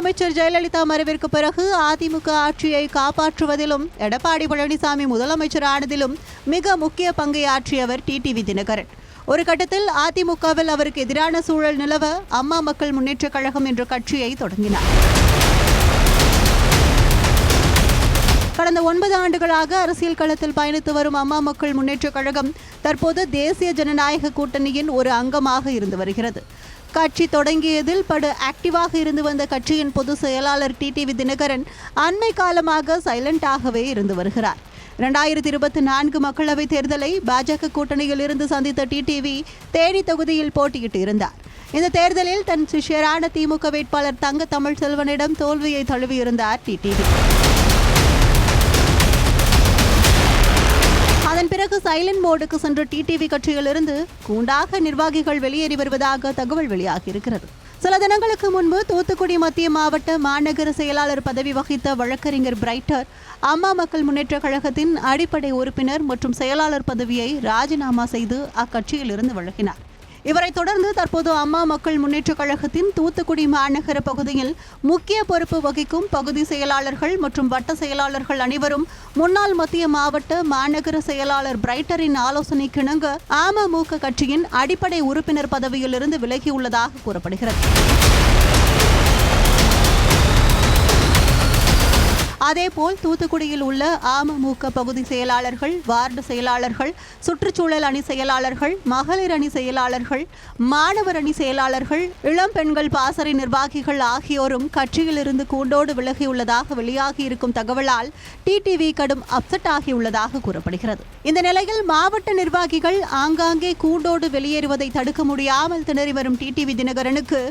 முதலமைச்சர் ஜெயலலிதா மறைவிற்கு பிறகு அதிமுக ஆட்சியை காப்பாற்றுவதிலும் எடப்பாடி பழனிசாமி முதலமைச்சர் ஆனதிலும் மிக முக்கிய பங்கை ஆற்றியவர் டிடிவி தினகரன். ஒரு கட்டத்தில் அதிமுகவில் அவருக்கு எதிரான சூழல் நிலவ அம்மா மக்கள் முன்னேற்றக் கழகம் என்ற கட்சியை தொடங்கினார். கடந்த 9 ஆண்டுகளாக அரசியல் களத்தில் பயணித்து வரும் அம்மா மக்கள் முன்னேற்றக் கழகம் தற்போது தேசிய ஜனநாயக கூட்டணியின் ஒரு அங்கமாக இருந்து வருகிறது. கட்சி தொடங்கியதில் படு ஆக்டிவாக இருந்து வந்த கட்சியின் பொதுச் செயலாளர் டிடிவி தினகரன் அண்மை காலமாக சைலண்டாகவே இருந்து வருகிறார். 2024 மக்களவைத் தேர்தலை பாஜக கூட்டணியில் இருந்து சந்தித்த டிடிவி தேனி தொகுதியில் போட்டியிட்டு இருந்தார். இந்த தேர்தலில் தன் சிஷ்யரான திமுக வேட்பாளர் தங்க தமிழ்செல்வனிடம் தோல்வியை தழுவியிருந்தார் டிடிவி. அதன் பிறகு சைலண்ட் மோடுக்கு சென்ற டிடிவி கட்சியிலிருந்து கூண்டாக நிர்வாகிகள் வெளியேறி வருவதாக தகவல் வெளியாகியிருக்கிறது. சில தினங்களுக்கு முன்பு தூத்துக்குடி மத்திய மாவட்ட மாநகர செயலாளர் பதவி வகித்த வழக்கறிஞர் பிரைட்டர் அம்மா மக்கள் முன்னேற்றக் கழகத்தின் அடிப்படை உறுப்பினர் மற்றும் செயலாளர் பதவியை ராஜினாமா செய்து அக்கட்சியிலிருந்து விலகினார். இவரை தொடர்ந்து தற்போது அம்மா மக்கள் முன்னேற்றக் கழகத்தின் தூத்துக்குடி மாநகர பகுதியில் முக்கிய பொறுப்பு வகிக்கும் பகுதி செயலாளர்கள் மற்றும் வட்ட செயலாளர்கள் அனைவரும் முன்னாள் மத்திய மாவட்ட மாநகர செயலாளர் பிரைட்டரின் ஆலோசனைக்கிணங்க அமமுக கட்சியின் அடிப்படை உறுப்பினர் பதவியிலிருந்து விலகியுள்ளதாக கூறப்படுகிறது. அதேபோல் தூத்துக்குடியில் உள்ள அமமுக பகுதி செயலாளர்கள், வார்டு செயலாளர்கள், சுற்றுச்சூழல் அணி செயலாளர்கள், மகளிர் அணி செயலாளர்கள், மாணவர் அணி செயலாளர்கள், இளம் பெண்கள் பாசறை நிர்வாகிகள் ஆகியோரும் கட்சியிலிருந்து கூண்டோடு விலகியுள்ளதாக வெளியாகியிருக்கும் தகவலால் டிடிவி கடும் அப்செட் ஆகியுள்ளதாக கூறப்படுகிறது. இந்த நிலையில் மாவட்ட நிர்வாகிகள் ஆங்காங்கே கூண்டோடு வெளியேறுவதை தடுக்க முடியாமல் திணறி வரும் டிடிவி தினகரனுக்கு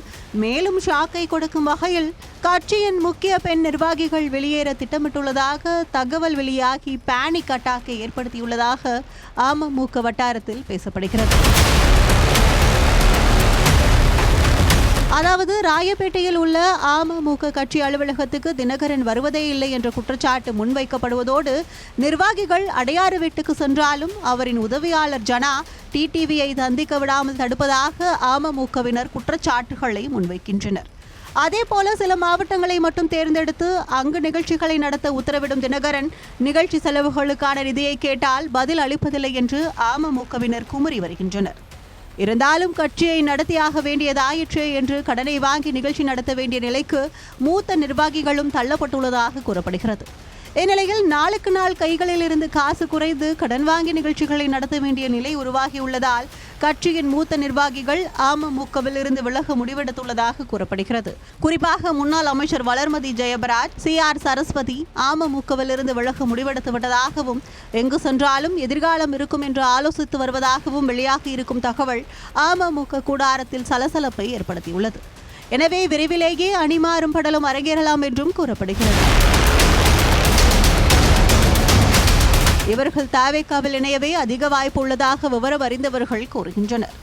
மேலும் ஷாக்கை கொடுக்கும் வகையில் கட்சியின் முக்கிய பெண் நிர்வாகிகள் வெளியேற திட்டமிட்டுள்ளதாக தகவல் வெளியாகி பேனிக் அட்டாக்கை ஏற்படுத்தியுள்ளதாக அமமுக வட்டாரத்தில் பேசப்படுகிறது. அதாவது ராயப்பேட்டையில் உள்ள அமமுக கட்சி அலுவலகத்துக்கு தினகரன் வருவதே இல்லை என்ற குற்றச்சாட்டு முன்வைக்கப்படுவதோடு நிர்வாகிகள் அடையாறு வீட்டுக்கு சென்றாலும் அவரின் உதவியாளர் ஜனா டிடிவியை சந்திக்க விடாமல் தடுப்பதாக அமமுகவினர் குற்றச்சாட்டுகளை முன்வைக்கின்றனர். அதேபோல சில மாவட்டங்களை மட்டும் தேர்ந்தெடுத்து அங்கு நிகழ்ச்சிகளை நடத்த உத்தரவிடும் தினகரன் நிகழ்ச்சி செலவுகளுக்கான நிதியை கேட்டால் பதில் அளிப்பதில்லை என்று அமமுகவினர் குமுறி வருகின்றனர். இருந்தாலும் கட்சியை நடத்தியாக வேண்டியதாயிற்றே என்று கடனை வாங்கி நிகழ்ச்சி நடத்த வேண்டிய நிலைக்கு மூத்த நிர்வாகிகளும் தள்ளப்பட்டுள்ளதாக கூறப்படுகிறது. இந்நிலையில் நாளுக்கு நாள் கைகளில் இருந்து காசு குறைந்து கடன் வாங்கி நிகழ்ச்சிகளை நடத்த வேண்டிய நிலை உருவாகியுள்ளதால் கட்சியின் மூத்த நிர்வாகிகள் அமமுகவில் இருந்து விலக முடிவெடுத்துள்ளதாக கூறப்படுகிறது. குறிப்பாக முன்னாள் அமைச்சர் வளர்மதி ஜெயபராஜ், CR சரஸ்வதி அமமுகவில் இருந்து விலக முடிவெடுத்து விட்டதாகவும் எங்கு சென்றாலும் எதிர்காலம் இருக்கும் என்று ஆலோசித்து வருவதாகவும் வெளியாகி இருக்கும் தகவல் அமமுக கூடாரத்தில் சலசலப்பை ஏற்படுத்தியுள்ளது. எனவே விரைவிலேயே அணிமாறும் படலம் அரங்கேறலாம் என்றும் கூறப்படுகிறது. இவர்கள் தவேகாவில் இணையவே அதிக வாய்ப்பு உள்ளதாக விவரம் அறிந்தவர்கள் கூறுகின்றனர்.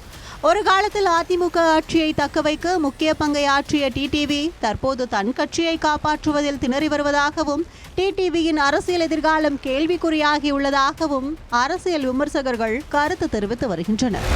ஒரு காலத்தில் அதிமுக ஆட்சியை தக்க வைக்க முக்கிய பங்கை ஆற்றிய டிடிவி தற்போது தன் கட்சியை காப்பாற்றுவதில் திணறி வருவதாகவும் டிடிவியின் அரசியல் எதிர்காலம் கேள்விக்குறியாகியுள்ளதாகவும் அரசியல் விமர்சகர்கள் கருத்து தெரிவித்து வருகின்றனர்.